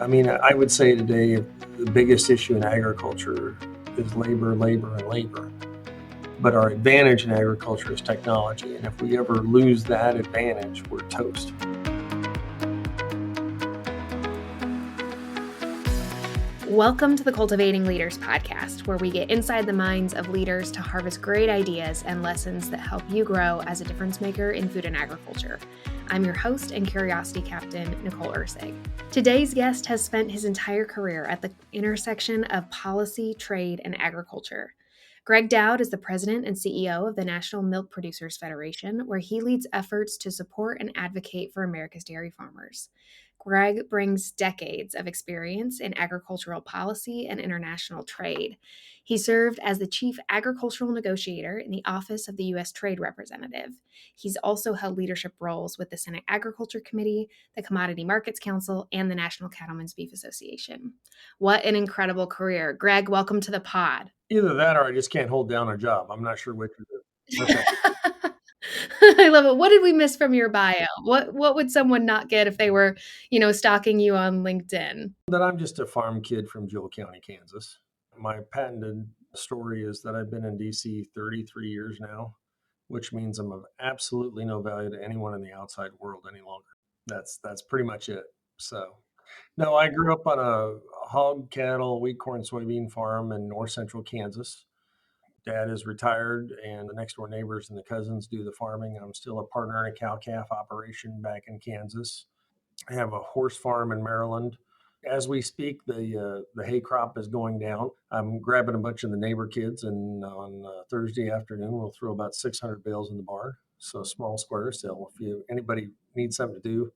I mean, I would say today the biggest issue in agriculture is labor, labor, and labor. But our advantage in agriculture is technology. And if we ever lose that advantage, we're toast. Welcome to the Cultivating Leaders Podcast, where we get inside the minds of leaders to harvest great ideas and lessons that help you grow as a difference maker in food and agriculture. I'm your host and curiosity captain, Nicole Ursig. Today's guest has spent his entire career at the intersection of policy, trade, and agriculture. Gregg Doud is the president and CEO of the National Milk Producers Federation, where he leads efforts to support and advocate for America's dairy farmers. Gregg brings decades of experience in agricultural policy and international trade. He served as the chief agricultural negotiator in the Office of the U.S. Trade Representative. He's also held leadership roles with the Senate Agriculture Committee, the Commodity Markets Council, and the National Cattlemen's Beef Association. What an incredible career. Gregg, welcome to the pod. Either that or I just can't hold down a job. I'm not sure which is it. I love it. What did we miss from your bio? What would someone not get if they were, stalking you on LinkedIn? That I'm just a farm kid from Jewell County, Kansas. My patented story is that I've been in DC 33 years now, which means I'm of absolutely no value to anyone in the outside world any longer. That's pretty much it. So, no, I grew up on a hog, cattle, wheat, corn, soybean farm in north central Kansas. Dad is retired, and the next door neighbors and the cousins do the farming. I'm still a partner in a cow-calf operation back in Kansas. I have a horse farm in Maryland. As we speak, the hay crop is going down. I'm grabbing a bunch of the neighbor kids, and on Thursday afternoon, we'll throw about 600 bales in the barn. So small square sale. If anybody needs something to do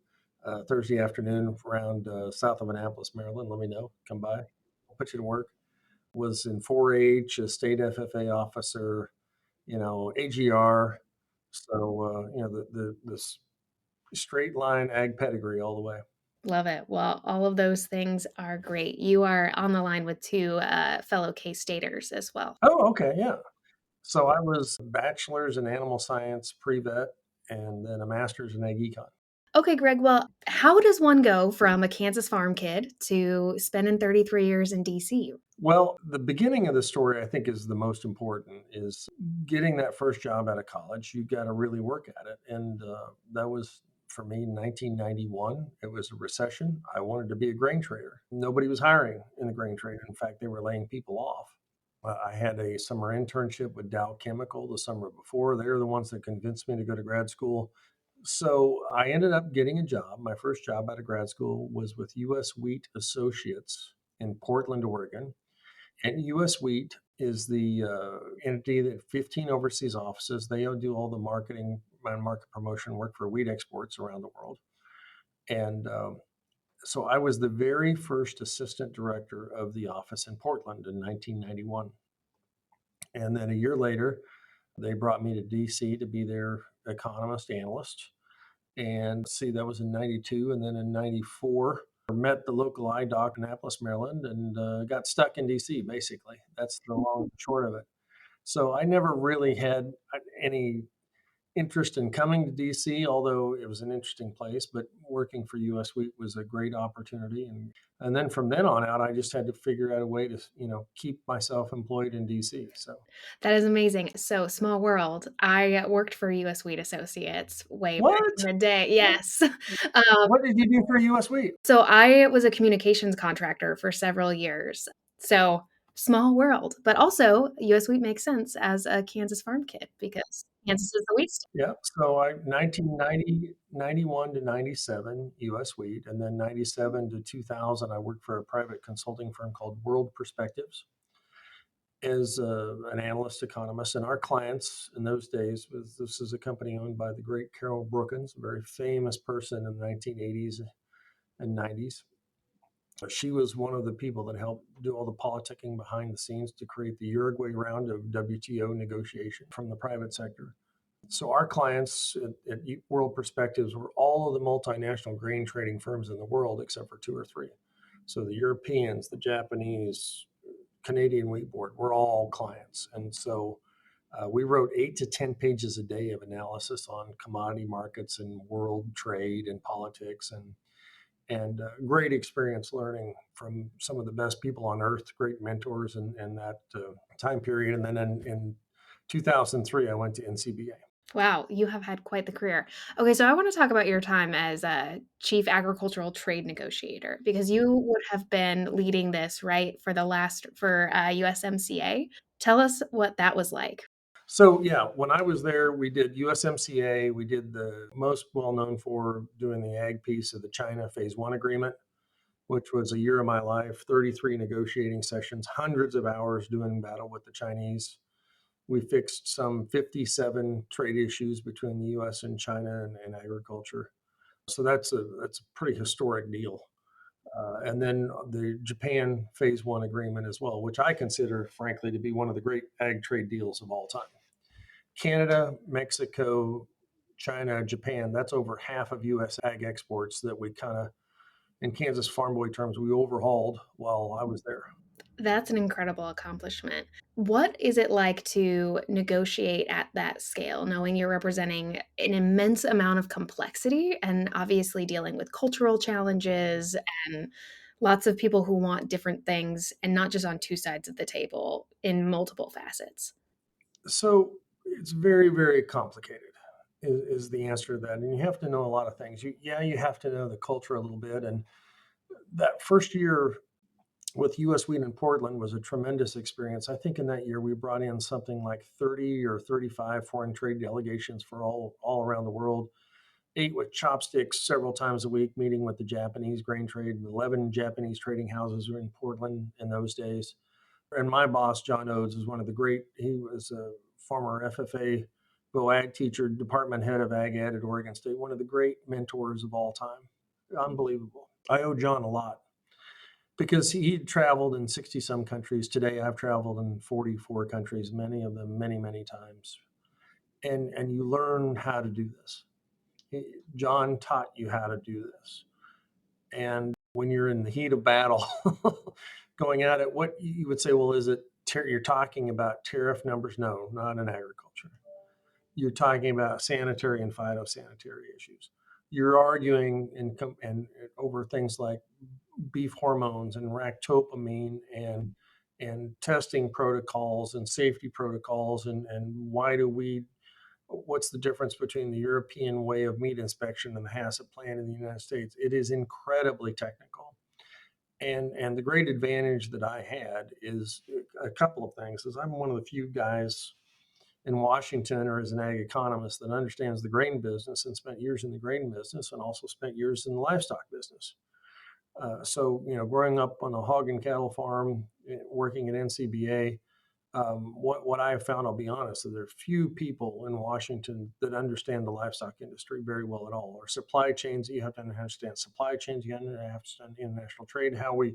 Thursday afternoon around south of Annapolis, Maryland, let me know. Come by. I'll put you to work. Was in 4-H, a state FFA officer, AGR. So, the straight line ag pedigree all the way. Love it. Well, all of those things are great. You are on the line with two fellow K-Staters as well. Oh, okay. Yeah. So I was a bachelor's in animal science pre-vet and then a master's in ag econ. Okay, Gregg. Well, how does one go from a Kansas farm kid to spending 33 years in DC? Well, the beginning of the story, I think, is the most important, is getting that first job out of college. You got to really work at it. And that was, for me, 1991. It was a recession. I wanted to be a grain trader. Nobody was hiring in the grain trade. In fact, they were laying people off. I had a summer internship with Dow Chemical the summer before. They were the ones that convinced me to go to grad school. So I ended up getting a job. My first job out of grad school was with U.S. Wheat Associates in Portland, Oregon. And U.S. Wheat is the entity that 15 overseas offices. They do all the marketing and market promotion work for wheat exports around the world. And so I was the very first assistant director of the office in Portland in 1991. And then a year later, they brought me to DC to be their economist analyst. And see, that was in 92. And then in 94, I met the local eye doc in Annapolis, Maryland, and got stuck in DC, basically. That's the long and short of it. So I never really had any interest in coming to DC, although it was an interesting place, but working for US Wheat was a great opportunity. And then from then on out, I just had to figure out a way to, keep myself employed in DC. So that is amazing. So small world. I worked for US Wheat Associates way what? back in the day. Yes. What did you do for US Wheat? So I was a communications contractor for several years. So small world, but also US Wheat makes sense as a Kansas farm kid because Kansas is the wheat state. Yeah. So 1990, 91 to 97, US Wheat, and then 97 to 2000, I worked for a private consulting firm called World Perspectives as an analyst economist. And our clients in those days, this is a company owned by the great Carol Brookins, a very famous person in the 1980s and 90s. She was one of the people that helped do all the politicking behind the scenes to create the Uruguay round of WTO negotiation from the private sector. So our clients at World Perspectives were all of the multinational grain trading firms in the world, except for 2 or 3. So the Europeans, the Japanese, Canadian Wheat Board, we're all clients. And so we wrote 8 to 10 pages a day of analysis on commodity markets and world trade and politics. and great experience learning from some of the best people on earth, great mentors in that time period. And then in 2003, I went to NCBA. Wow, you have had quite the career. Okay, so I want to talk about your time as a chief agricultural trade negotiator because you would have been leading this, right, for USMCA. Tell us what that was like. So yeah, when I was there, we did USMCA. We did the most well known for doing the ag piece of the China Phase One agreement, which was a year of my life, 33 negotiating sessions, hundreds of hours doing battle with the Chinese. We fixed some 57 trade issues between the U.S. and China and agriculture. So that's a pretty historic deal. And then the Japan Phase One agreement as well, which I consider, frankly, to be one of the great ag trade deals of all time. Canada, Mexico, China, Japan, that's over half of U.S. ag exports that we kind of, in Kansas Farm Boy terms, we overhauled while I was there. That's an incredible accomplishment. What is it like to negotiate at that scale, knowing you're representing an immense amount of complexity and obviously dealing with cultural challenges and lots of people who want different things and not just on two sides of the table in multiple facets? So it's very, very complicated, is the answer to that. And you have to know a lot of things. You have to know the culture a little bit. And that first year with US Wheat in Portland was a tremendous experience. I think in that year we brought in something like 30 or 35 foreign trade delegations for all around the world. Ate with chopsticks several times a week, meeting with the Japanese grain trade. 11 Japanese trading houses were in Portland in those days. And my boss, John Oates, is one of the great, he was a former FFA ag teacher, department head of ag ed at Oregon State, one of the great mentors of all time. Unbelievable. I owe John a lot because he traveled in 60 some countries. Today I've traveled in 44 countries, many of them many, many times. And you learn how to do this. John taught you how to do this. And when you're in the heat of battle going at it, what you would say, well, is it you're talking about tariff numbers? No, not in agriculture. You're talking about sanitary and phytosanitary issues. You're arguing and over things like beef hormones and ractopamine and testing protocols and safety protocols and what's the difference between the European way of meat inspection and the HACCP plan in the United States? It is incredibly technical. And the great advantage that I had is a couple of things. Is I'm one of the few guys in Washington or as an ag economist that understands the grain business and spent years in the grain business and also spent years in the livestock business. So, growing up on a hog and cattle farm, working at NCBA, what I have found, I'll be honest, that there are few people in Washington that understand the livestock industry very well at all. Or supply chains, you have to understand supply chains, you have to understand international trade, how we,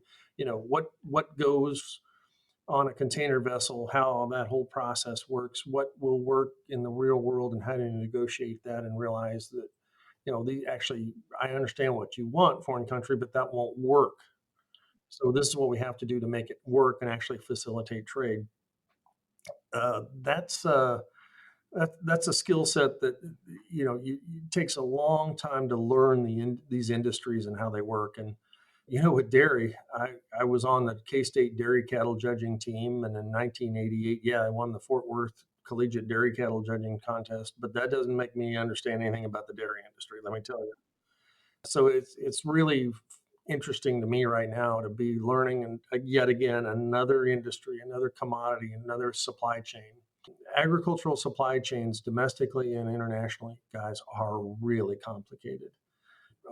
what goes on a container vessel, how that whole process works, what will work in the real world, and how to negotiate that and realize that, I understand what you want, foreign country, but that won't work. So this is what we have to do to make it work and actually facilitate trade. That's that's a skill set that it takes a long time to learn these industries and how they work. And with dairy, I was on the K-State dairy cattle judging team, and in 1988, I won the Fort Worth Collegiate Dairy Cattle Judging Contest. But that doesn't make me understand anything about the dairy industry, let me tell you. So it's really interesting to me right now to be learning and yet again another industry, another commodity, another supply chain. Agricultural supply chains domestically and internationally, guys, are really complicated.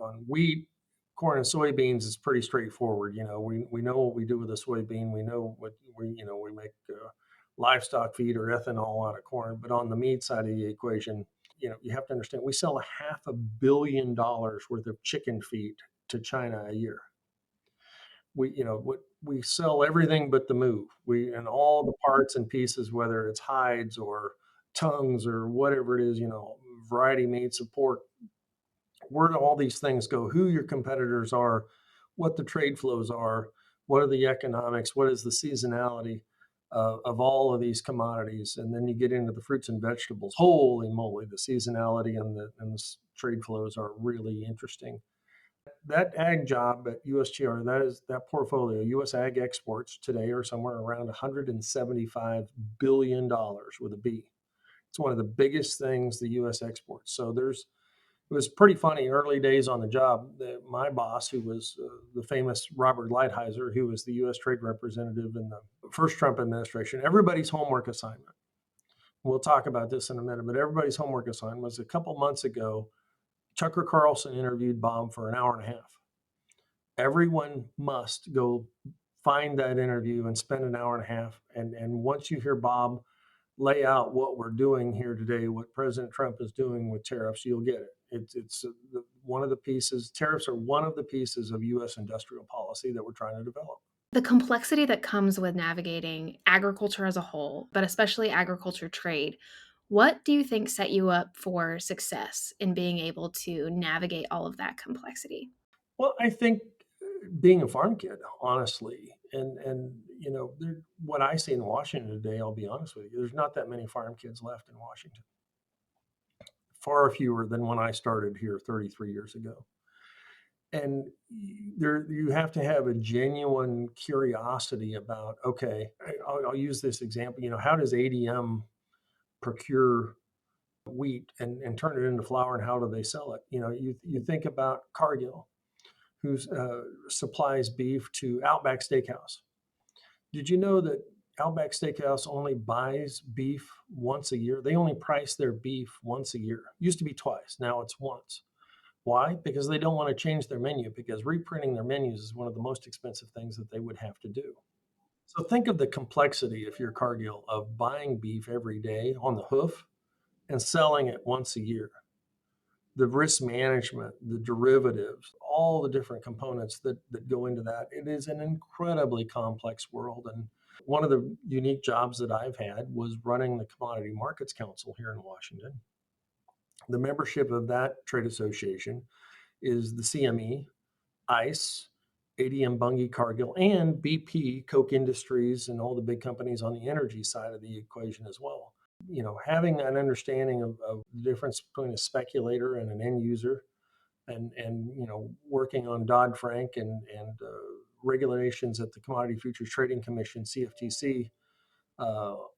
On wheat, corn, and soybeans is pretty straightforward. We know what we do with a soybean. We know what we make livestock feed or ethanol out of corn. But on the meat side of the equation, you have to understand we sell $500 million worth of chicken feed to China a year. We sell everything but the move. And all the parts and pieces, whether it's hides or tongues or whatever it is, variety meats of pork. Where do all these things go? Who your competitors are, what the trade flows are, what are the economics, what is the seasonality of all of these commodities, and then you get into the fruits and vegetables. Holy moly, the seasonality and the trade flows are really interesting. that ag job at USTR, that portfolio, US ag exports today are somewhere around $175 billion with a B. It's one of the biggest things the US exports. So it was pretty funny early days on the job. My boss, who was the famous Robert Lighthizer, who was the U.S. Trade Representative in the first Trump administration, everybody's homework assignment. We'll talk about this in a minute, but everybody's homework assignment was a couple months ago. Tucker Carlson interviewed Bob for an hour and a half. Everyone must go find that interview and spend an hour and a half. And once you hear Bob lay out what we're doing here today, what President Trump is doing with tariffs, you'll get it. It's one of the pieces. Tariffs are one of the pieces of U.S. industrial policy that we're trying to develop. The complexity that comes with navigating agriculture as a whole, but especially agriculture trade, what do you think set you up for success in being able to navigate all of that complexity? Well, I think being a farm kid, honestly, and what I see in Washington today, I'll be honest with you, there's not that many farm kids left in Washington. Far fewer than when I started here 33 years ago. And there, you have to have a genuine curiosity about, okay, I'll use this example. How does ADM procure wheat and turn it into flour, and how do they sell it? You think about Cargill, who supplies beef to Outback Steakhouse. Did you know that Outback Steakhouse only buys beef once a year? They only price their beef once a year. Used to be twice, now it's once. Why? Because they don't want to change their menu, because reprinting their menus is one of the most expensive things that they would have to do. So think of the complexity, if you're Cargill, of buying beef every day on the hoof and selling it once a year. The risk management, the derivatives, all the different components that go into that. It is an incredibly complex world. And one of the unique jobs that I've had was running the Commodity Markets Council here in Washington. The membership of that trade association is the CME, ICE, ADM, Bunge, Cargill, and BP, Koch Industries, and all the big companies on the energy side of the equation as well. Having that understanding of the difference between a speculator and an end user, and working on Dodd-Frank and regulations at the Commodity Futures Trading Commission, CFTC.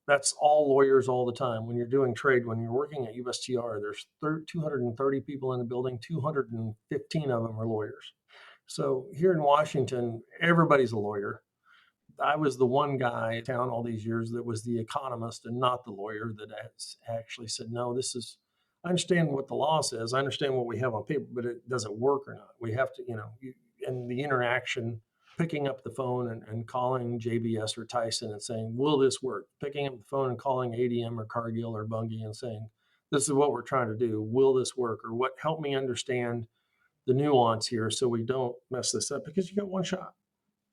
That's all lawyers all the time. When you're doing trade, when you're working at USTR, there's 230 people in the building, 215 of them are lawyers. So here in Washington, everybody's a lawyer. I was the one guy in town all these years that was the economist and not the lawyer that actually said, no, I understand what the law says. I understand what we have on paper, but does it work or not? We have to, and the interaction, picking up the phone and calling JBS or Tyson and saying, will this work? Picking up the phone and calling ADM or Cargill or Bunge and saying, this is what we're trying to do. Will this work? Or what? Help me understand the nuance here so we don't mess this up, because you got one shot.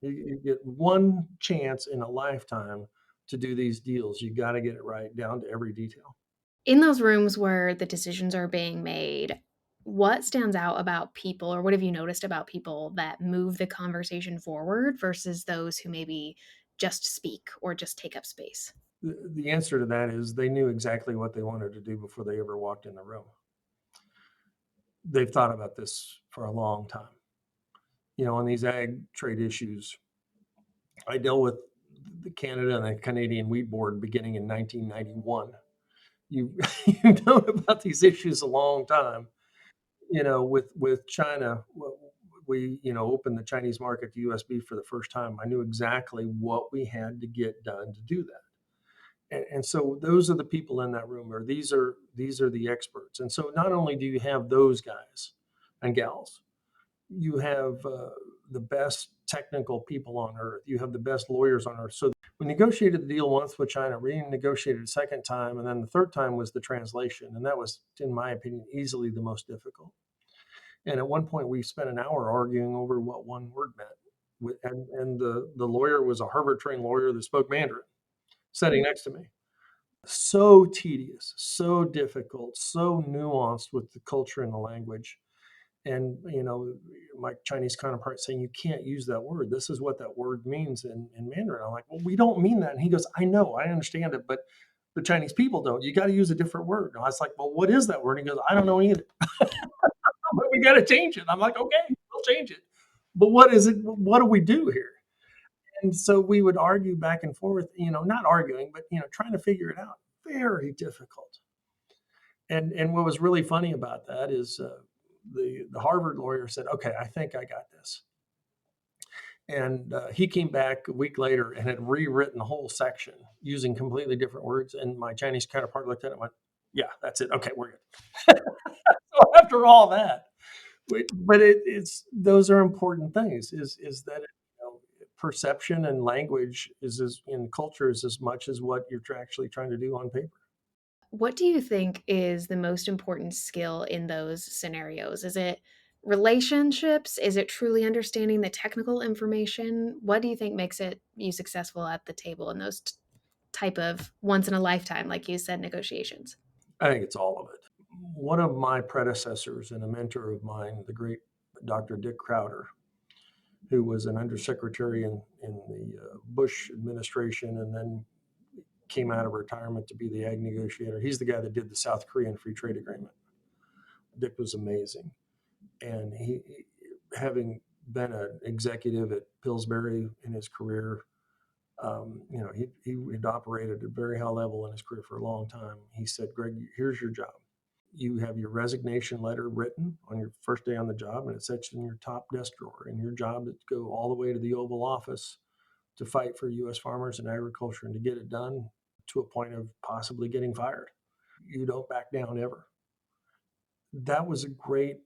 You get one chance in a lifetime to do these deals. You got to get it right down to every detail. In those rooms where the decisions are being made, what stands out about people, or what have you noticed about people that move the conversation forward versus those who maybe just speak or just take up space? The answer to that is they knew exactly what they wanted to do before they ever walked in the room. They've thought about this for a long time. On these ag trade issues, I dealt with the Canada and the Canadian Wheat Board beginning in 1991. You've known about these issues a long time. With China, we opened the Chinese market to US beef for the first time. I knew exactly what we had to get done to do that. And so those are the people in that room, or these are the experts. And so not only do you have those guys and gals, you have the best technical people on earth. You have the best lawyers on earth. So we negotiated the deal once with China, renegotiated a second time, and then the third time was the translation. And that was, in my opinion, easily the most difficult. And at one point, we spent an hour arguing over what one word meant. And the lawyer was a Harvard-trained lawyer that spoke Mandarin, sitting next to me. So tedious, so difficult, so nuanced with the culture and the language. And, my Chinese counterpart saying, you can't use that word. This is what that word means in Mandarin. I'm like, well, we don't mean that. And he goes, I know, I understand it, but the Chinese people don't. You got to use a different word. And I was like, well, what is that word? And he goes, I don't know either. But we got to change it. I'm like, okay, I'll change it. But what is it? What do we do here? And so we would argue back and forth, not arguing, but, trying to figure it out. Very difficult. And what was really funny about that is the Harvard lawyer said, okay, I think I got this. And he came back a week later and had rewritten the whole section using completely different words. And my Chinese counterpart looked at it and went, yeah, that's it. Okay, we're good. So after all that, but it's those are important things. Is that perception and language is as in culture is as much as what you're actually trying to do on paper. What do you think is the most important skill in those scenarios? Is it relationships? Is it truly understanding the technical information? What do you think makes it you successful at the table in those type of once in a lifetime, like you said, negotiations? I think it's all of it. One of my predecessors and a mentor of mine, the great Dr. Dick Crowder, who was an undersecretary in the Bush administration and then came out of retirement to be the ag negotiator. He's the guy that did the South Korean Free Trade Agreement. Dick was amazing. And he, having been an executive at Pillsbury in his career, he'd operated at a very high level in his career for a long time. He said, Greg, here's your job. You have your resignation letter written on your first day on the job, and it sits in your top desk drawer. And your job is to go all the way to the Oval Office to fight for U.S. farmers and agriculture and to get it done to a point of possibly getting fired. You don't back down ever. That was a great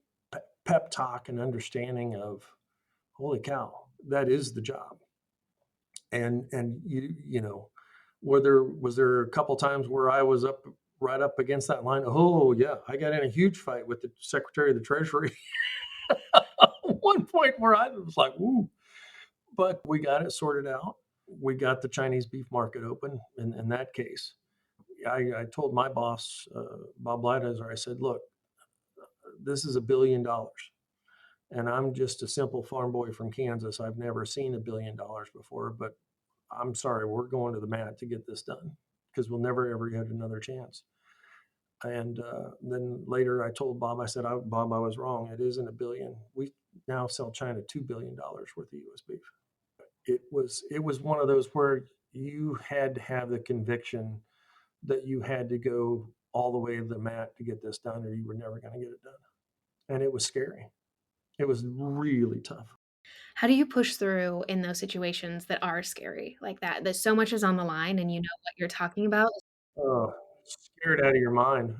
pep talk and understanding of, holy cow, that is the job. And whether was there a couple times where I was right up against that line? Oh yeah, I got in a huge fight with the Secretary of the Treasury. One point where I was like, ooh, but we got it sorted out. We got the Chinese beef market open in that case. I told my boss, Bob Lighthizer, I said, look, this is $1 billion. And I'm just a simple farm boy from Kansas. I've never seen $1 billion before, but I'm sorry, we're going to the mat to get this done because we'll never ever get another chance. And then later I told Bob, I said, Bob, I was wrong. It isn't $1 billion. We now sell China $2 billion worth of U.S. beef. It was one of those where you had to have the conviction that you had to go all the way to the mat to get this done, or you were never going to get it done. And it was scary. It was really tough. How do you push through in those situations that are scary like that? That so much is on the line and you know what you're talking about? Oh, scared out of your mind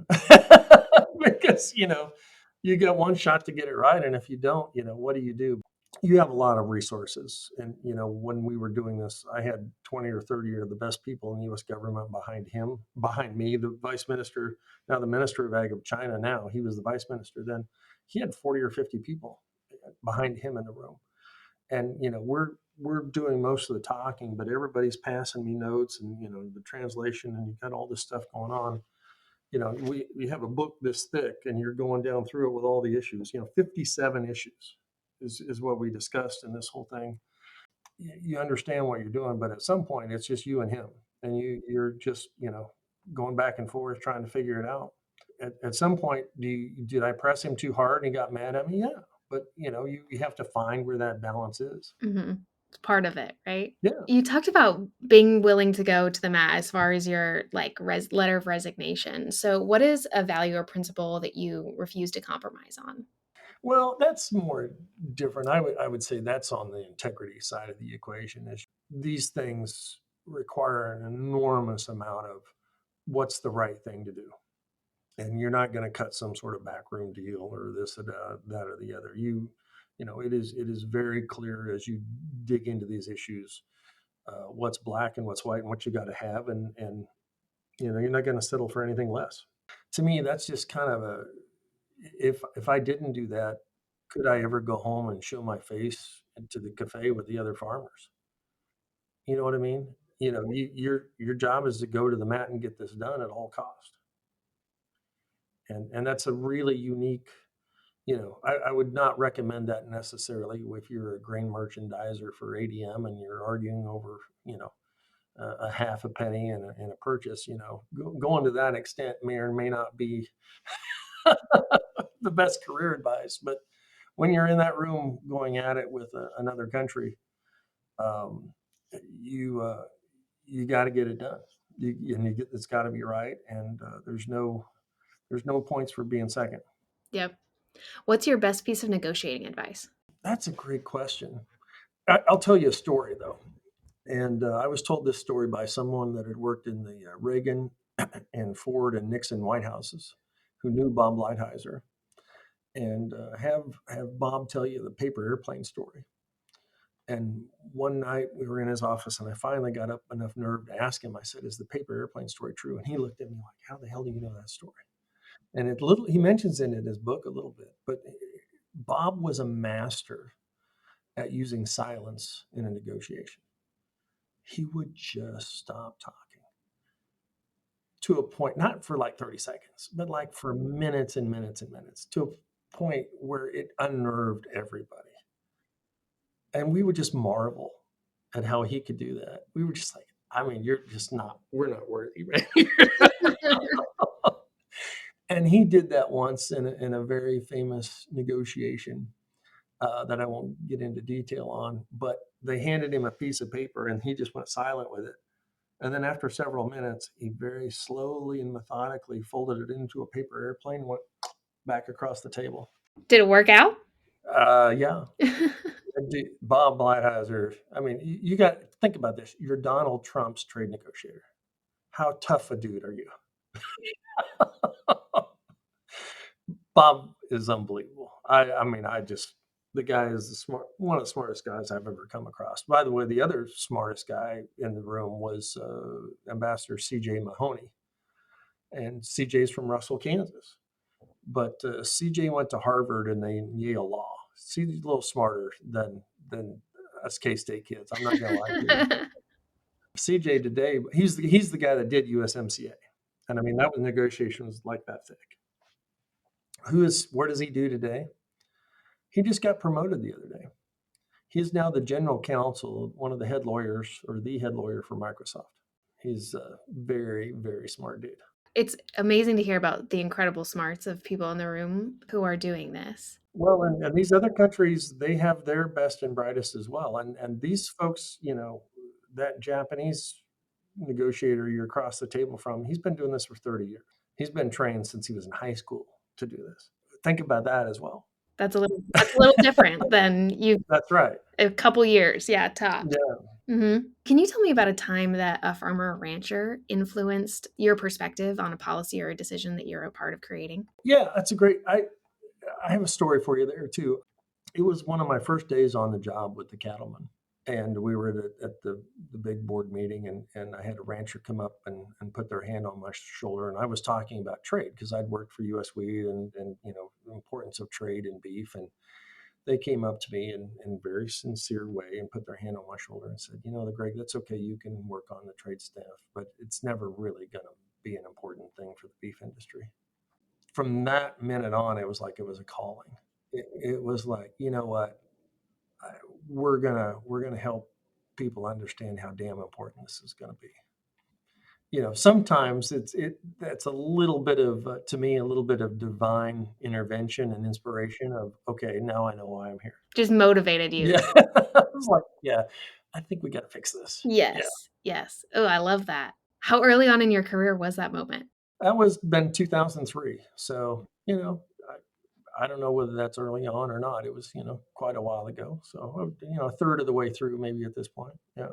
because you get one shot to get it right, and if you don't, what do? You have a lot of resources, and when we were doing this, I had 20 or 30 of the best people in the U.S. government behind me, the vice minister, now the minister of ag of China. Now he was the vice minister. Then he had 40 or 50 people behind him in the room, and we're doing most of the talking, but everybody's passing me notes and the translation, and you got all this stuff going on. We have a book this thick, and you're going down through it with all the issues. 57 issues is what we discussed in this whole thing. You understand what you're doing, but at some point, it's just you and him, and you're just going back and forth trying to figure it out. At some point, did I press him too hard and he got mad at me? Yeah, but you have to find where that balance is. Mhm. It's part of it, right? Yeah. You talked about being willing to go to the mat as far as your like letter of resignation. So, what is a value or principle that you refuse to compromise on? Well, that's more different. I would say that's on the integrity side of the equation. Is these things require an enormous amount of what's the right thing to do, and you're not going to cut some sort of backroom deal or this or that or the other. It is very clear as you dig into these issues, what's black and what's white and what you got to have, and you're not going to settle for anything less. To me, that's just kind of a if I didn't do that, could I ever go home and show my face into the cafe with the other farmers? You know what I mean? Your job is to go to the mat and get this done at all cost. And that's a really unique. I would not recommend that necessarily if you're a grain merchandiser for ADM and you're arguing over a half a penny and a purchase. Going to that extent may or may not be the best career advice, but when you're in that room going at it with another country, um, you you got to get it done. It's got to be right, and there's no points for being second. Yep. What's your best piece of negotiating advice? That's a great question. I'll tell you a story though, and I was told this story by someone that had worked in the Reagan and Ford and Nixon White Houses, who knew Bob Lighthizer, and have Bob tell you the paper airplane story. And one night we were in his office, and I finally got up enough nerve to ask him. I said, "Is the paper airplane story true?" And he looked at me like, "How the hell do you know that story?" And he mentions it in his book a little bit, but Bob was a master at using silence in a negotiation. He would just stop talking to a point, not for like 30 seconds, but like for minutes and minutes and minutes, to a point where it unnerved everybody. And we would just marvel at how he could do that. We were just like, I mean, we're not worthy, right? And he did that once in a very famous negotiation that I won't get into detail on, but they handed him a piece of paper and he just went silent with it. And then after several minutes, he very slowly and methodically folded it into a paper airplane and went back across the table. Did it work out? Yeah. Bob Lighthizer. I mean, you got to think about this. You're Donald Trump's trade negotiator. How tough a dude are you? Bob is unbelievable. I mean, the guy is one of the smartest guys I've ever come across. By the way, the other smartest guy in the room was Ambassador C.J. Mahoney, and C.J.'s from Russell, Kansas. But C.J. went to Harvard and then Yale Law. He's a little smarter than us K-State kids. I'm not gonna lie to you. CJ today, he's the guy that did USMCA, and I mean that was negotiations like that thick. Where does he do today? He just got promoted the other day. He's now the general counsel, one of the head lawyers or the head lawyer for Microsoft. He's a very, very smart dude. It's amazing to hear about the incredible smarts of people in the room who are doing this. Well, and these other countries, they have their best and brightest as well. And these folks, that Japanese negotiator you're across the table from, he's been doing this for 30 years. He's been trained since he was in high school to do this. Think about that as well. That's a little different than you. That's right. A couple years, yeah, tops. Yeah. Mm-hmm. Can you tell me about a time that a farmer or rancher influenced your perspective on a policy or a decision that you're a part of creating? Yeah, that's a great. I have a story for you there too. It was one of my first days on the job with the cattlemen, and we were at the big board meeting, and I had a rancher come up and put their hand on my shoulder, and I was talking about trade because I'd worked for U.S. Wheat and the importance of trade in beef, and they came up to me in a very sincere way and put their hand on my shoulder and said, Greg, that's okay. You can work on the trade staff, but it's never really going to be an important thing for the beef industry. From that minute on, it was like it was a calling. It was like, you know what, we're gonna help people understand how damn important this is going to be. Sometimes that's a little bit of to me a little bit of divine intervention and inspiration of, okay, now I know why I'm here. Just motivated you. Yeah. I was like, yeah, I think we got to fix this. Yes. Oh, I love that. How early on in your career was that moment? That was been 2003. So, I don't know whether that's early on or not. It was, quite a while ago. So, a third of the way through maybe at this point. Yeah.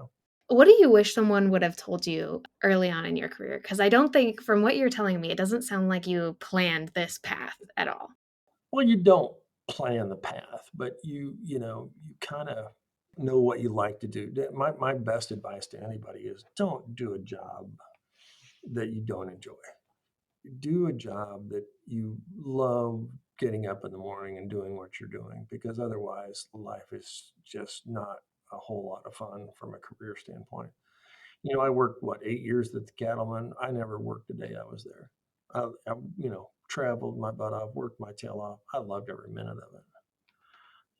What do you wish someone would have told you early on in your career? Because I don't think, from what you're telling me, it doesn't sound like you planned this path at all. Well, you don't plan the path, but you kind of know what you like to do. My best advice to anybody is don't do a job that you don't enjoy. Do a job that you love getting up in the morning and doing what you're doing, because otherwise life is just not a whole lot of fun from a career standpoint. I worked 8 years at the cattleman. I never worked a day I was there. I traveled my butt off, worked my tail off. I loved every minute of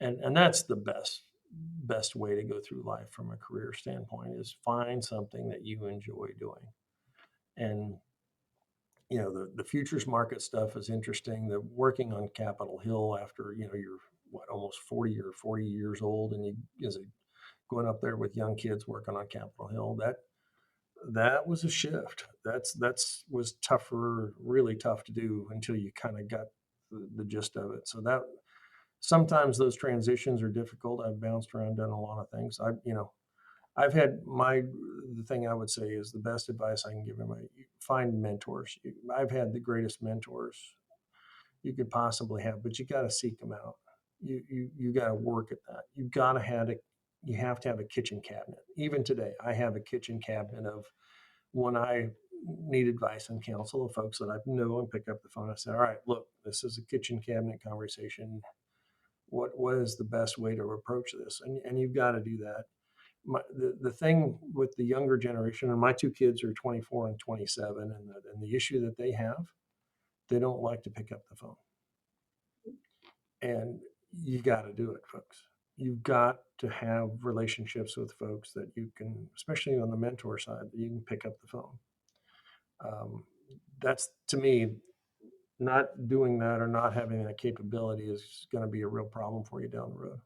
it. And that's the best way to go through life from a career standpoint, is find something that you enjoy doing. And the futures market stuff is interesting. The working on Capitol Hill after your almost 40 years old, and going up there with young kids working on Capitol Hill. That was a shift. That's was tougher, really tough to do until you kind of got the gist of it. So that sometimes those transitions are difficult. I've bounced around, done a lot of things. I've had the thing I would say is the best advice I can give anybody: find mentors. I've had the greatest mentors you could possibly have, but you got to seek them out. You got to work at that. You have to have a kitchen cabinet. Even today, I have a kitchen cabinet of when I need advice and counsel of folks that I know and pick up the phone. I say, all right, look, this is a kitchen cabinet conversation. What is the best way to approach this? And you've got to do that. The thing with the younger generation, and my two kids are 24 and 27, and the issue that they have, they don't like to pick up the phone. And you got to do it, folks. You've got to have relationships with folks that you can, especially on the mentor side, that you can pick up the phone. That's, to me, not doing that or not having that capability is going to be a real problem for you down the road.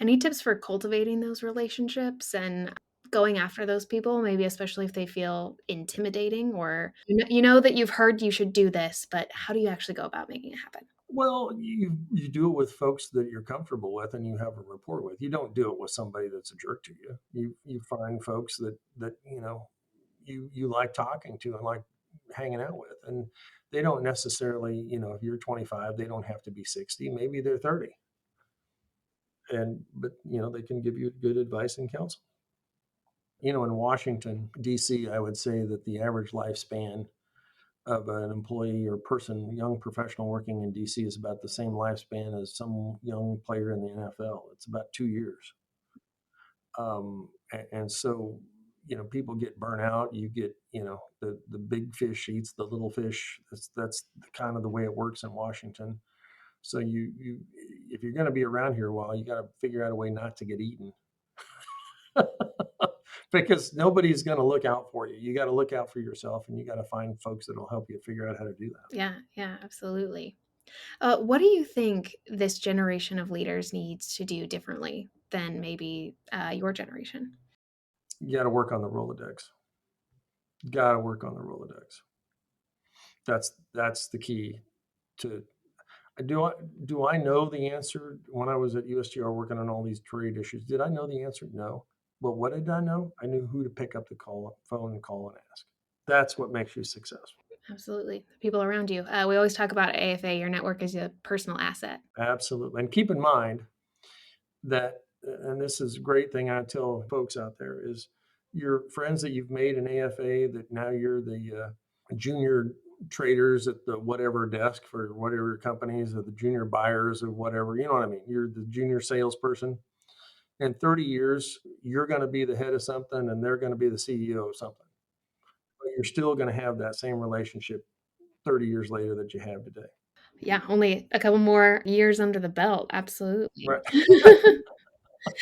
Any tips for cultivating those relationships and going after those people, maybe especially if they feel intimidating, or you know that you've heard you should do this, but how do you actually go about making it happen? Well, you do it with folks that you're comfortable with and you have a rapport with. You don't do it with somebody that's a jerk to you. You find folks that you like talking to and like hanging out with, and they don't necessarily, if you're 25, they don't have to be 60. Maybe they're 30, but they can give you good advice and counsel. In Washington D.C., I would say that the average lifespan of an employee or young professional working in DC is about the same lifespan as some young player in the NFL. It's about 2 years. And so, people get burnt out. You get, the big fish eats the little fish. That's kind of the way it works in Washington. So if you're going to be around here a while, you got to figure out a way not to get eaten. Because nobody's going to look out for you. You got to look out for yourself, and you got to find folks that will help you figure out how to do that. Yeah, absolutely. What do you think this generation of leaders needs to do differently than maybe your generation? You got to work on the Rolodex. Got to work on the Rolodex. That's the key to. Do I know the answer? When I was at USTR working on all these trade issues, did I know the answer? No. But what did I know? I knew who to pick up the phone and call and ask. That's what makes you successful. Absolutely. The people around you. We always talk about AFA, your network is a personal asset. Absolutely. And keep in mind that, and this is a great thing I tell folks out there, is your friends that you've made in AFA, that now you're the junior traders at the whatever desk for whatever companies, or the junior buyers or whatever, you know what I mean? You're the junior salesperson. In 30 years, you're going to be the head of something and they're going to be the CEO of something. But you're still going to have that same relationship 30 years later that you have today. Yeah, only a couple more years under the belt. Absolutely. Right.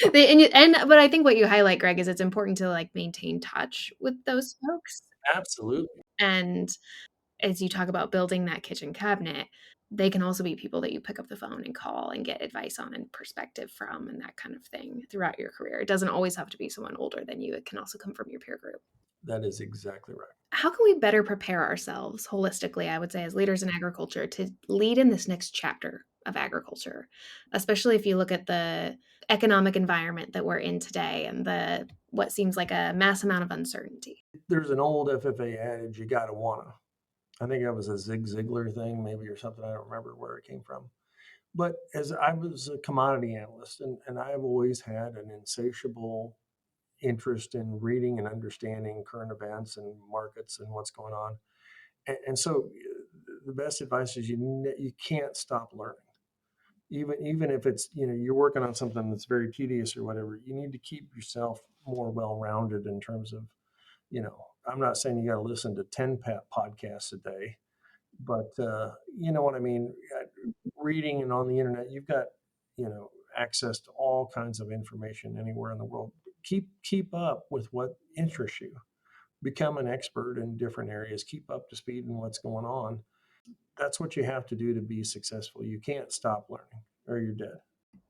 But I think what you highlight, Greg, is it's important to maintain touch with those folks. Absolutely. And as you talk about building that kitchen cabinet, they can also be people that you pick up the phone and call and get advice on and perspective from and that kind of thing throughout your career. It doesn't always have to be someone older than you. It can also come from your peer group. That is exactly right. How can we better prepare ourselves holistically, I would say, as leaders in agriculture to lead in this next chapter of agriculture, especially if you look at the economic environment that we're in today and what seems like a mass amount of uncertainty? There's an old FFA adage, you got to wanna. I think that was a Zig Ziglar thing, maybe, or something. I don't remember where it came from. But as I was a commodity analyst, and I've always had an insatiable interest in reading and understanding current events and markets and what's going on. And so the best advice is you can't stop learning. Even if it's, you're working on something that's very tedious or whatever, you need to keep yourself more well-rounded in terms of, I'm not saying you got to listen to 10 podcasts a day, but you know what I mean? Reading and on the internet, you've got, access to all kinds of information anywhere in the world. Keep up with what interests you. Become an expert in different areas. Keep up to speed in what's going on. That's what you have to do to be successful. You can't stop learning or you're dead.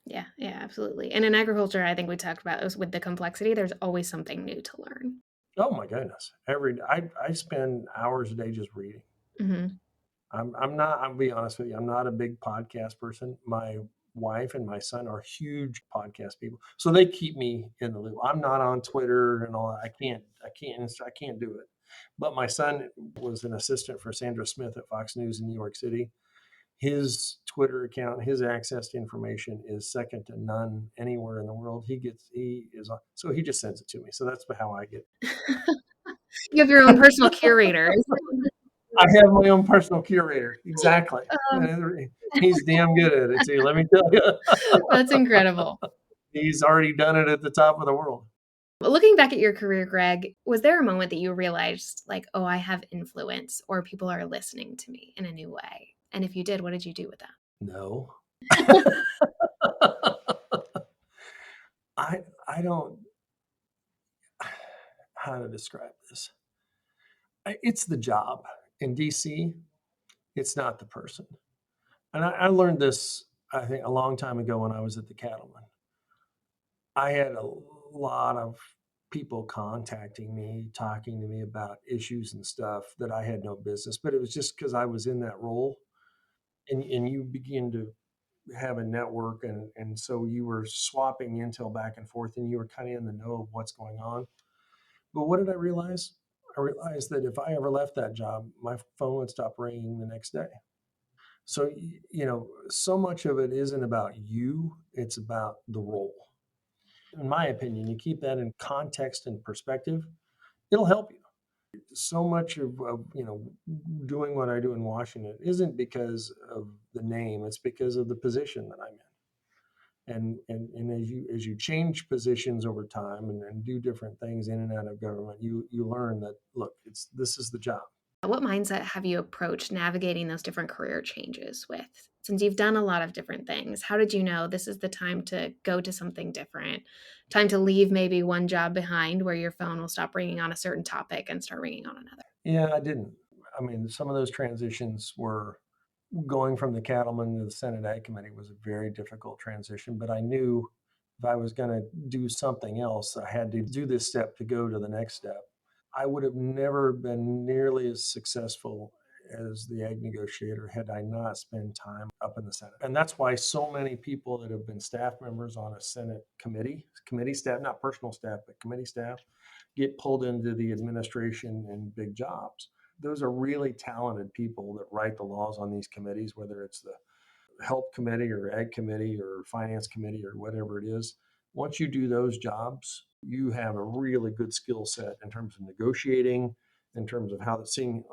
Yeah, absolutely. And in agriculture, I think we talked about is with the complexity, there's always something new to learn. Oh my goodness. I spend hours a day just reading. Mm-hmm. I'll be honest with you, I'm not a big podcast person. My wife and my son are huge podcast people. So they keep me in the loop. I'm not on Twitter and all that. I can't do it. But my son was an assistant for Sandra Smith at Fox News in New York City. His Twitter account, his access to information is second to none anywhere in the world. So he just sends it to me. So that's how I get. You have your own personal curator. I have my own personal curator. Exactly. Um, He's damn good at it too. Let me tell you, that's incredible. he's already done it at the top of the world. Looking back at your career, Gregg, was there a moment that you realized, like, oh, I have influence or people are listening to me in a new way? And if you did, what did you do with that? No, I don't. How to describe this? It's the job in DC. It's not the person. And I learned this, I think, a long time ago when I was at the Cattlemen. I had a lot of people contacting me, talking to me about issues and stuff that I had no business, but it was just because I was in that role. And you begin to have a network, and so you were swapping intel back and forth, and you were kind of in the know of what's going on. But what did I realize? I realized that if I ever left that job, my phone would stop ringing the next day. So, so much of it isn't about you, it's about the role. In my opinion, you keep that in context and perspective, it'll help you. So much of doing what I do in Washington isn't because of the name, it's because of the position that I'm in. And as you change positions over time and do different things in and out of government, you learn that, look, this is the job. What mindset have you approached navigating those different career changes with? Since you've done a lot of different things, how did you know this is the time to go to something different? Time to leave maybe one job behind where your phone will stop ringing on a certain topic and start ringing on another? Yeah, I didn't. I mean, some of those transitions were going from the cattleman to the Senate Ag Committee was a very difficult transition, but I knew if I was going to do something else, I had to do this step to go to the next step. I would have never been nearly as successful as the ag negotiator had I not spent time up in the Senate. And that's why so many people that have been staff members on a Senate committee staff, not personal staff, but committee staff, get pulled into the administration and big jobs. Those are really talented people that write the laws on these committees, whether it's the health committee or ag committee or finance committee or whatever it is. Once you do those jobs, you have a really good skill set in terms of negotiating, in terms of seeing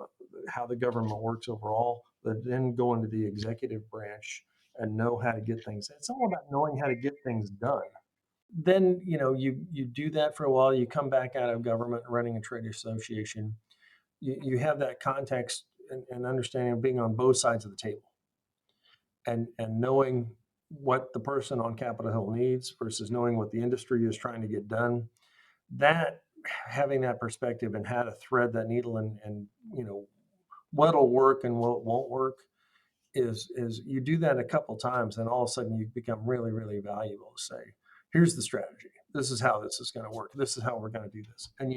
how the government works overall, but then go into the executive branch and know how to get things. It's all about knowing how to get things done. Then you do that for a while. You come back out of government, running a trade association. You have that context and understanding of being on both sides of the table and knowing what the person on Capitol Hill needs versus knowing what the industry is trying to get done. That having that perspective and how to thread that needle and what'll work and what won't work is you do that a couple times and all of a sudden you become really, really valuable to say, here's the strategy. This is how this is going to work. This is how we're going to do this. And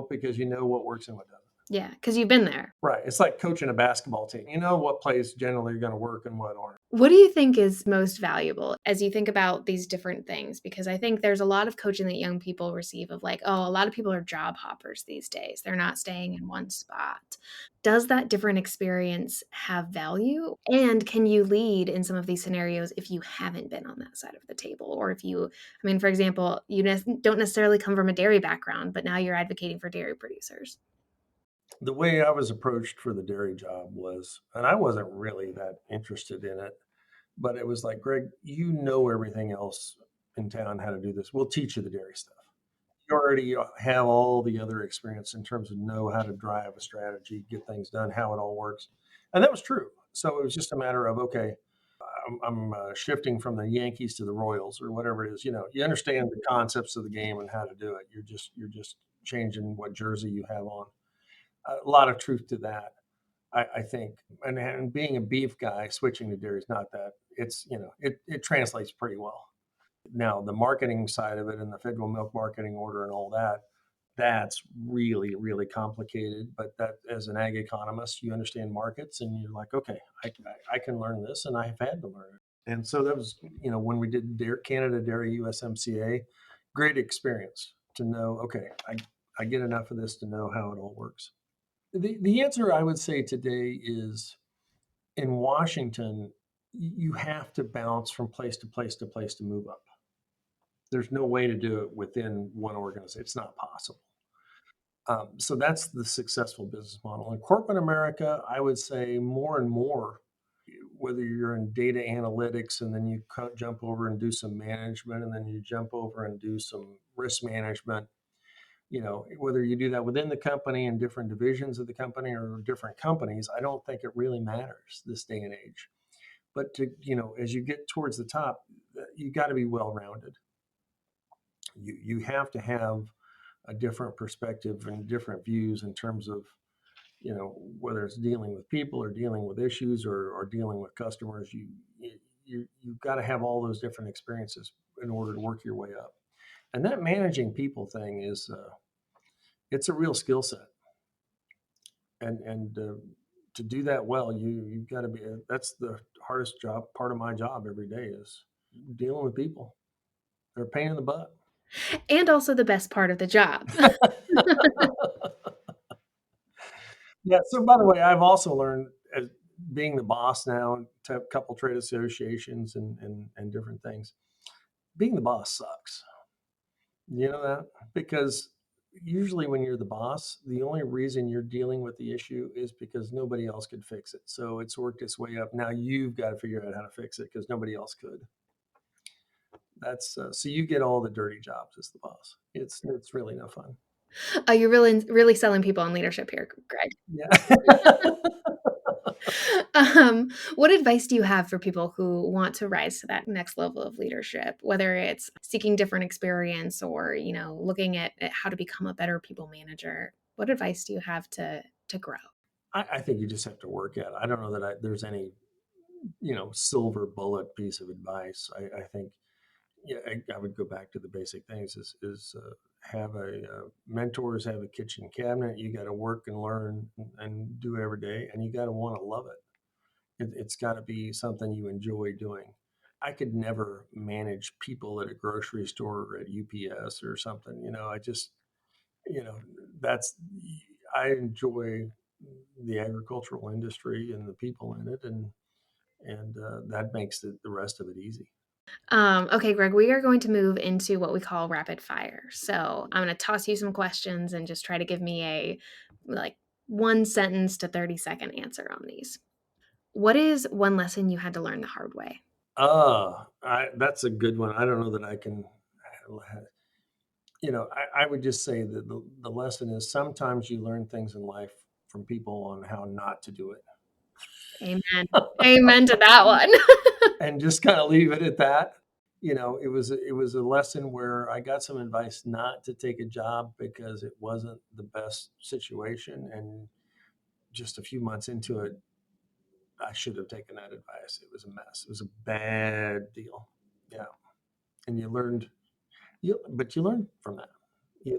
because you know what works and what doesn't. Yeah, because you've been there. Right. It's like coaching a basketball team. You know what plays generally are going to work and what aren't. What do you think is most valuable as you think about these different things? Because I think there's a lot of coaching that young people receive of like, oh, a lot of people are job hoppers these days. They're not staying in one spot. Does that different experience have value? And can you lead in some of these scenarios if you haven't been on that side of the table? Or if you, I mean, for example, you don't necessarily come from a dairy background, but now you're advocating for dairy producers. The way I was approached for the dairy job was, and I wasn't really that interested in it, but it was like, Greg, you know everything else in town how to do this. We'll teach you the dairy stuff. You already have all the other experience in terms of know how to drive a strategy, get things done, how it all works. And that was true. So it was just a matter of, okay, I'm shifting from the Yankees to the Royals or whatever it is. You understand the concepts of the game and how to do it. You're just changing what jersey you have on. A lot of truth to that, I think. And being a beef guy, switching to dairy is not that. It translates pretty well. Now, the marketing side of it and the federal milk marketing order and all that, that's really, really complicated. But that, as an ag economist, you understand markets and you're like, okay, I can learn this, and I have had to learn it. And so that was, when we did Canada Dairy USMCA, great experience to know, okay, I get enough of this to know how it all works. The answer I would say today is, in Washington, you have to bounce from place to place to place to move up. There's no way to do it within one organization. It's not possible. So that's the successful business model. In corporate America, I would say more and more, whether you're in data analytics and then you jump over and do some management, and then you jump over and do some risk management, whether you do that within the company and different divisions of the company or different companies, I don't think it really matters this day and age. But as you get towards the top, you got to be well-rounded. You have to have a different perspective and different views in terms of, whether it's dealing with people or dealing with issues or dealing with customers. You've got to have all those different experiences in order to work your way up. And that managing people thing is, it's a real skill set. And to do that well, you've got to be. That's the hardest job. Part of my job every day is dealing with people. They're a pain in the butt. And also the best part of the job. Yeah. So, by the way, I've also learned, as being the boss now to a couple trade associations and different things. Being the boss sucks. You know that? Because usually when you're the boss, the only reason you're dealing with the issue is because nobody else could fix it. So it's worked its way up. Now you've got to figure out how to fix it because nobody else could. That's so you get all the dirty jobs as the boss. It's really no fun. You're really selling people on leadership here, Greg. Yeah. What advice do you have for people who want to rise to that next level of leadership, whether it's seeking different experience or, looking at how to become a better people manager? What advice do you have to grow? I think you just have to work at it. I don't know that there's any, silver bullet piece of advice. I think, yeah, I would go back to the basic things: is have mentors, have a kitchen cabinet. You got to work and learn and do every day, and you got to want to love it. It's got to be something you enjoy doing. I could never manage people at a grocery store or at UPS or something. I just, that's, I enjoy the agricultural industry and the people in it, and that makes the rest of it easy. Okay, Greg, we are going to move into what we call rapid fire. So I'm going to toss you some questions and just try to give me a 1 sentence to 30-second answer on these. What is one lesson you had to learn the hard way? That's a good one. I don't know that I can. I would just say that the lesson is sometimes you learn things in life from people on how not to do it. Amen. Amen to that one. And just kind of leave it at that. It was a lesson where I got some advice not to take a job because it wasn't the best situation, and just a few months into it, I should have taken that advice. It was a mess. It was a bad deal. Yeah, and but you learn from that.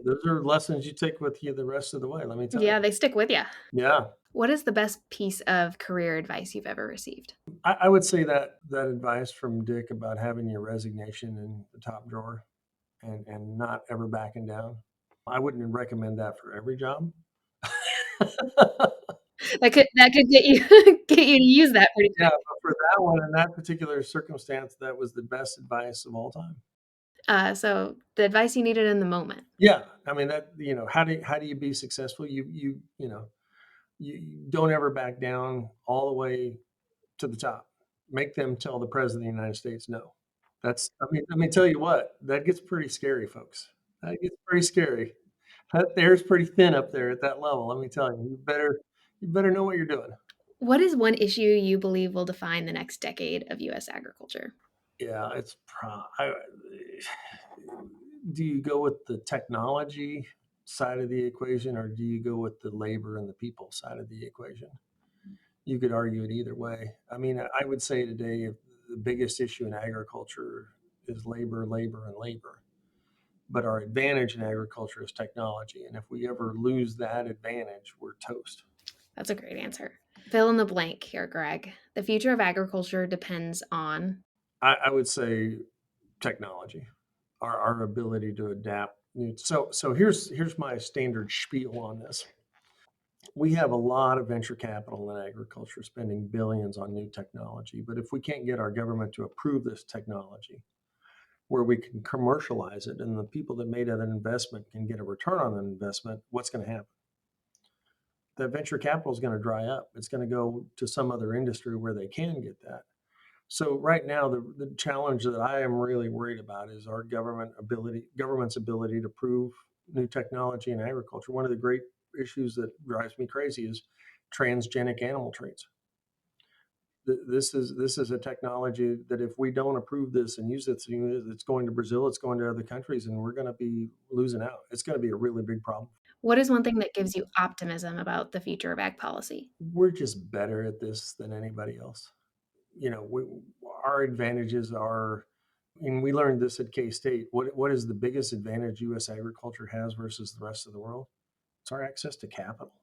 Those are lessons you take with you the rest of the way. Let me tell you. Yeah, they stick with you. Yeah. What is the best piece of career advice you've ever received? I would say that advice from Dick about having your resignation in the top drawer and not ever backing down. I wouldn't recommend that for every job. That could get you get you to use that pretty Yeah, quick. but for that one, in that particular circumstance, that was the best advice of all time. So the advice you needed in the moment. Yeah, I mean that. How do you be successful? You don't ever back down all the way to the top. Make them tell the president of the United States no. That's. I mean, let me tell you what. That gets pretty scary, folks. That gets pretty scary. That air's pretty thin up there at that level. Let me tell you. You better know what you're doing. What is one issue you believe will define the next decade of U.S. agriculture? Yeah, do you go with the technology side of the equation, or do you go with the labor and the people side of the equation? You could argue it either way. I mean, I would say today the biggest issue in agriculture is labor, labor, and labor. But our advantage in agriculture is technology. And if we ever lose that advantage, we're toast. That's a great answer. Fill in the blank here, Greg. The future of agriculture depends on. I would say technology, our ability to adapt. So here's my standard spiel on this. We have a lot of venture capital in agriculture spending billions on new technology. But if we can't get our government to approve this technology, where we can commercialize it and the people that made that investment can get a return on that investment, what's going to happen? That venture capital is going to dry up. It's going to go to some other industry where they can get that. So right now, the challenge that I am really worried about is our government's ability to prove new technology in agriculture. One of the great issues that drives me crazy is transgenic animal traits. This is a technology that if we don't approve this and use it, it's going to Brazil, it's going to other countries, and we're going to be losing out. It's going to be a really big problem. What is one thing that gives you optimism about the future of ag policy? We're just better at this than anybody else. Our advantages are, and we learned this at K-State. What is the biggest advantage U.S. agriculture has versus the rest of the world? It's our access to capital.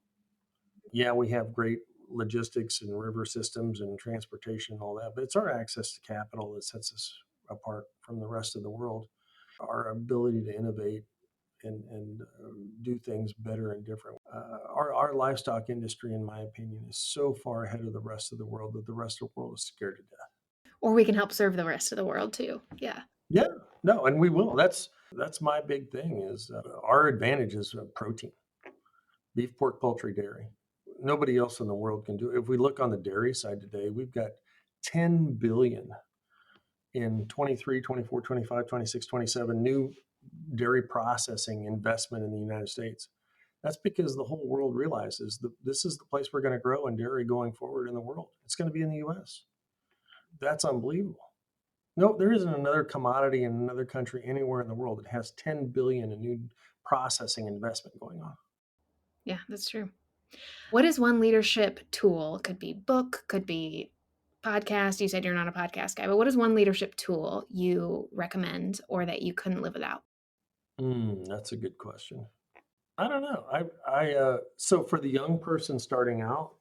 Yeah, we have great logistics and river systems and transportation and all that, but it's our access to capital that sets us apart from the rest of the world. Our ability to innovate and do things better and different. Our livestock industry, in my opinion, is so far ahead of the rest of the world that the rest of the world is scared to death. Or we can help serve the rest of the world too. Yeah. Yeah, no, and we will. That's my big thing is our advantage is protein, beef, pork, poultry, dairy. Nobody else in the world can do it. If we look on the dairy side today, we've got 10 billion in 23, 24, 25, 26, 27 new dairy processing investment in the United States. That's because the whole world realizes that this is the place we're going to grow in dairy going forward in the world. It's going to be in the US. That's unbelievable. No, there isn't another commodity in another country anywhere in the world that has 10 billion in new processing investment going on. Yeah, that's true. What is one leadership tool? Could be book, could be podcast. You said you're not a podcast guy, but what is one leadership tool you recommend or that you couldn't live without? That's a good question. I don't know. So for the young person starting out,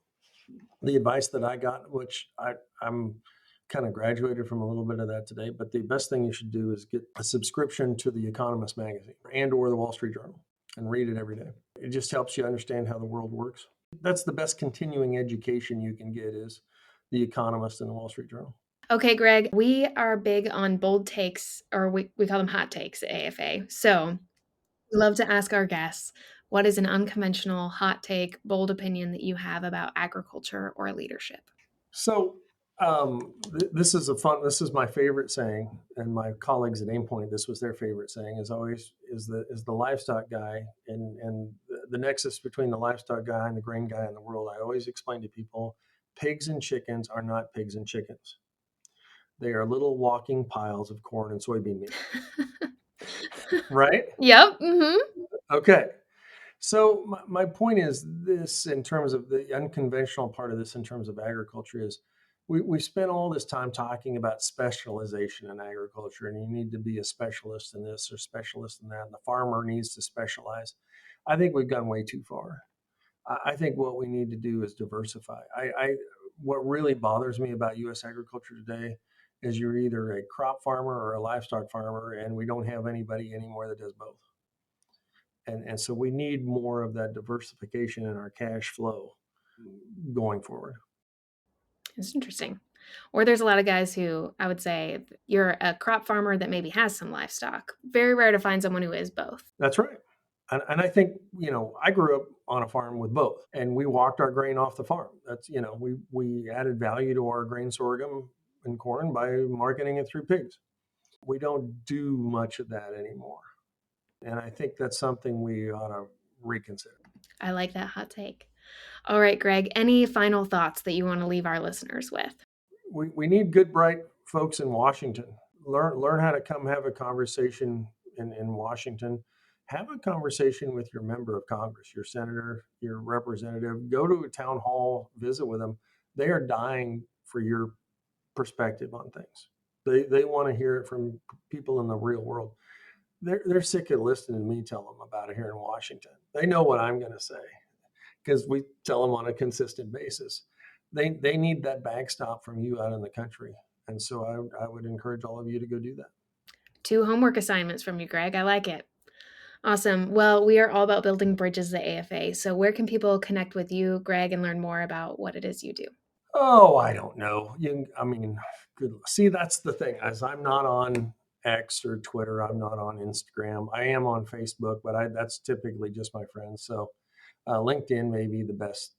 the advice that I got, which I'm kind of graduated from a little bit of that today, but the best thing you should do is get a subscription to the Economist magazine and or the Wall Street Journal and read it every day. It just helps you understand how the world works. That's the best continuing education you can get is the Economist and the Wall Street Journal. Okay, Greg, we are big on bold takes, or we call them hot takes at AFA. So we love to ask our guests, what is an unconventional hot take, bold opinion that you have about agriculture or leadership? So this is my favorite saying, and my colleagues at Aimpoint, this was their favorite saying, is always is the livestock guy and the nexus between the livestock guy and the grain guy in the world. I always explain to people, pigs and chickens are not pigs and chickens. They are little walking piles of corn and soybean meal. Right? Yep. Mm-hmm. Okay. So my point is this in terms of the unconventional part of this in terms of agriculture is we spent all this time talking about specialization in agriculture and you need to be a specialist in this or specialist in that and the farmer needs to specialize. I think we've gone way too far. I think what we need to do is diversify. What really bothers me about U.S. agriculture today is you're either a crop farmer or a livestock farmer and we don't have anybody anymore that does both. And so we need more of that diversification in our cash flow going forward. It's interesting. Or there's a lot of guys who I would say you're a crop farmer that maybe has some livestock. Very rare to find someone who is both. That's right. And I think, I grew up on a farm with both and we walked our grain off the farm. That's, we added value to our grain, sorghum and corn by marketing it through pigs. We don't do much of that anymore. And I think that's something we ought to reconsider. I like that hot take. All right, Greg, any final thoughts that you want to leave our listeners with? We need good, bright folks in Washington. Learn how to come have a conversation in Washington. Have a conversation with your member of Congress, your senator, your representative. Go to a town hall, visit with them. They are dying for your perspective on things. They want to hear it from people in the real world. They're sick of listening to me tell them about it here in Washington. They know what I'm going to say because we tell them on a consistent basis. They need that backstop from you out in the country. And so I would encourage all of you to go do that. 2 homework assignments from you, Gregg. I like it. Awesome. Well, we are all about building bridges at AFA. So where can people connect with you, Gregg, and learn more about what it is you do? Oh, I don't know. See, that's the thing, as I'm not on X or Twitter. I'm not on Instagram. I am on Facebook, but that's typically just my friends. So LinkedIn may be the best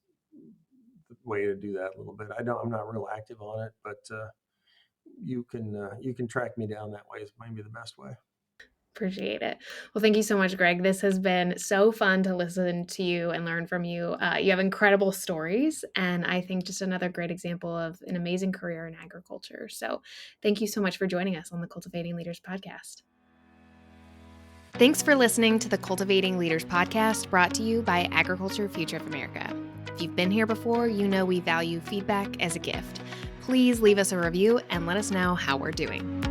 way to do that a little bit. I'm not real active on it, but you can track me down that way is maybe the best way. Appreciate it. Well, thank you so much, Gregg. This has been so fun to listen to you and learn from you. You have incredible stories, and I think just another great example of an amazing career in agriculture. So thank you so much for joining us on the Cultivating Leaders Podcast. Thanks for listening to the Cultivating Leaders Podcast, brought to you by Agriculture Future of America. If you've been here before, you know we value feedback as a gift. Please leave us a review and let us know how we're doing.